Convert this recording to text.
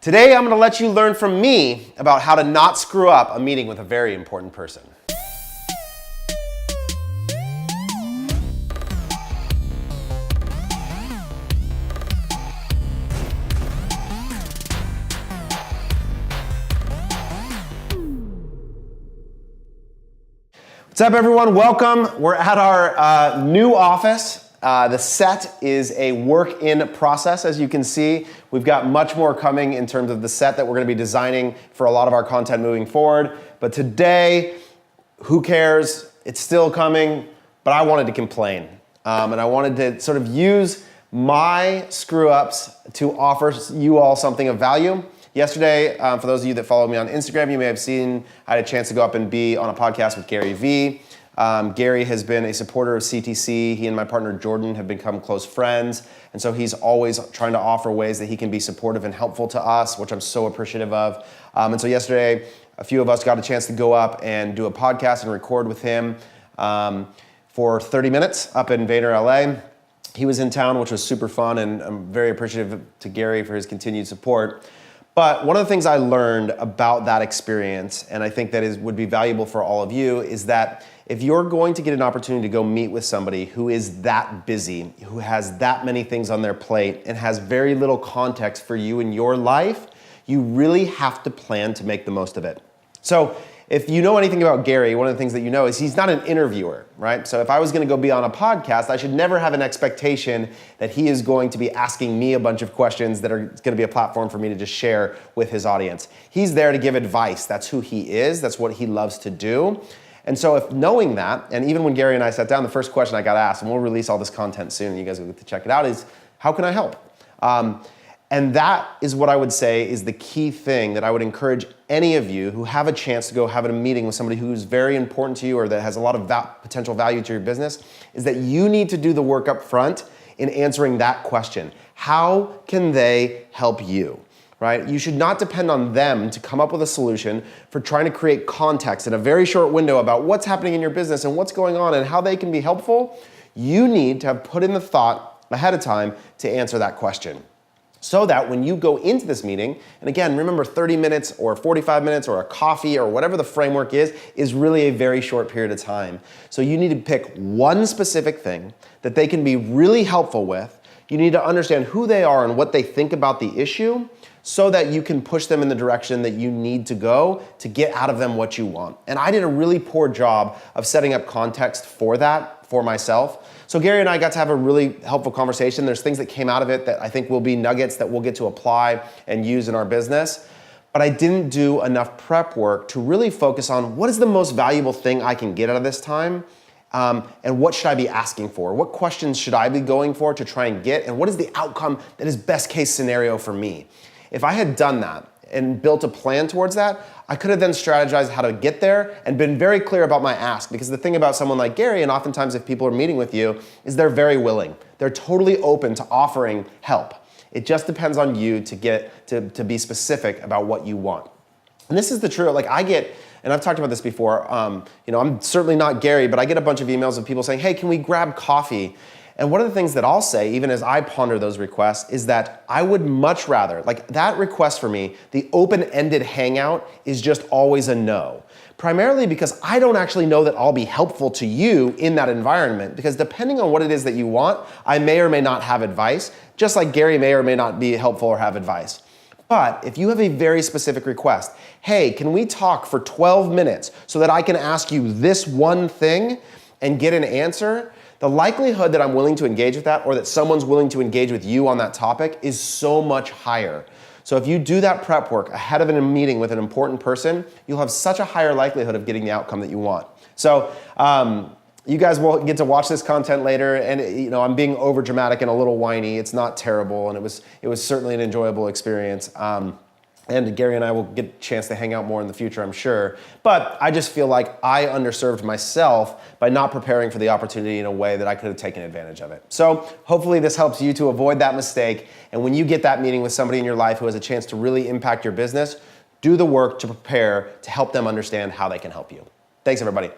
Today, I'm going to let you learn from me about how to not screw up a meeting with a very important person. What's up, everyone? Welcome. We're at our new office. The set is a work in process, as you can see. We've got much more coming in terms of the set that we're going to be designing for a lot of our content moving forward. But today, who cares? It's still coming, but I wanted to complain. And I wanted to sort of use my screw-ups to offer you all something of value. Yesterday, for those of you that follow me on Instagram, you may have seen I had a chance to go up and be on a podcast with Gary Vee. Gary has been a supporter of CTC. He and my partner Jordan have become close friends. And so he's always trying to offer ways that he can be supportive and helpful to us, which I'm so appreciative of. And so yesterday, a few of us got a chance to go up and do a podcast and record with him for 30 minutes up in Vayner, LA. He was in town, which was super fun, and I'm very appreciative to Gary for his continued support. But one of the things I learned about that experience, and I think that would be valuable for all of you, is that if you're going to get an opportunity to go meet with somebody who is that busy, who has that many things on their plate, and has very little context for you in your life, you really have to plan to make the most of it. So if you know anything about Gary, one of the things that you know is he's not an interviewer, right? So if I was going to go be on a podcast, I should never have an expectation that he is going to be asking me a bunch of questions that are going to be a platform for me to just share with his audience. He's there to give advice. That's who he is. That's what he loves to do. And so if knowing that, and even when Gary and I sat down, the first question I got asked, and we'll release all this content soon, and you guys will get to check it out, is how can I help? And that is what I would say is the key thing that I would encourage any of you who have a chance to go have a meeting with somebody who's very important to you or that has a lot of potential value to your business, is that you need to do the work up front in answering that question. How can they help you? Right? You should not depend on them to come up with a solution for trying to create context in a very short window about what's happening in your business and what's going on and how they can be helpful. You need to have put in the thought ahead of time to answer that question. So that when you go into this meeting, and again, remember 30 minutes or 45 minutes or a coffee or whatever the framework is really a very short period of time. So you need to pick one specific thing that they can be really helpful with. You need to understand who they are and what they think about the issue so that you can push them in the direction that you need to go to get out of them what you want. And I did a really poor job of setting up context for that for myself. So Gary and I got to have a really helpful conversation. There's things that came out of it that I think will be nuggets that we'll get to apply and use in our business. But I didn't do enough prep work to really focus on what is the most valuable thing I can get out of this time, and what should I be asking for? What questions should I be going for to try and get? And what is the outcome that is best case scenario for me? If I had done that and built a plan towards that, I could have then strategized how to get there and been very clear about my ask. Because the thing about someone like Gary, and oftentimes if people are meeting with you, is they're very willing. They're totally open to offering help. It just depends on you to get to be specific about what you want. And this is the truth. Like I get, and I've talked about this before, I'm certainly not Gary, but I get a bunch of emails of people saying, hey, can we grab coffee? And one of the things that I'll say, even as I ponder those requests, is that I would much rather, like that request for me, the open-ended hangout is just always a no. Primarily because I don't actually know that I'll be helpful to you in that environment, because depending on what it is that you want, I may or may not have advice, just like Gary may or may not be helpful or have advice. But if you have a very specific request, hey, can we talk for 12 minutes so that I can ask you this one thing and get an answer? The likelihood that I'm willing to engage with that or that someone's willing to engage with you on that topic is so much higher. So if you do that prep work ahead of a meeting with an important person, you'll have such a higher likelihood of getting the outcome that you want. So you guys will get to watch this content later, and I'm being over dramatic and a little whiny. It's not terrible, and it was certainly an enjoyable experience. And Gary and I will get a chance to hang out more in the future, I'm sure. But I just feel like I underserved myself by not preparing for the opportunity in a way that I could have taken advantage of it. So hopefully this helps you to avoid that mistake. And when you get that meeting with somebody in your life who has a chance to really impact your business, do the work to prepare to help them understand how they can help you. Thanks, everybody.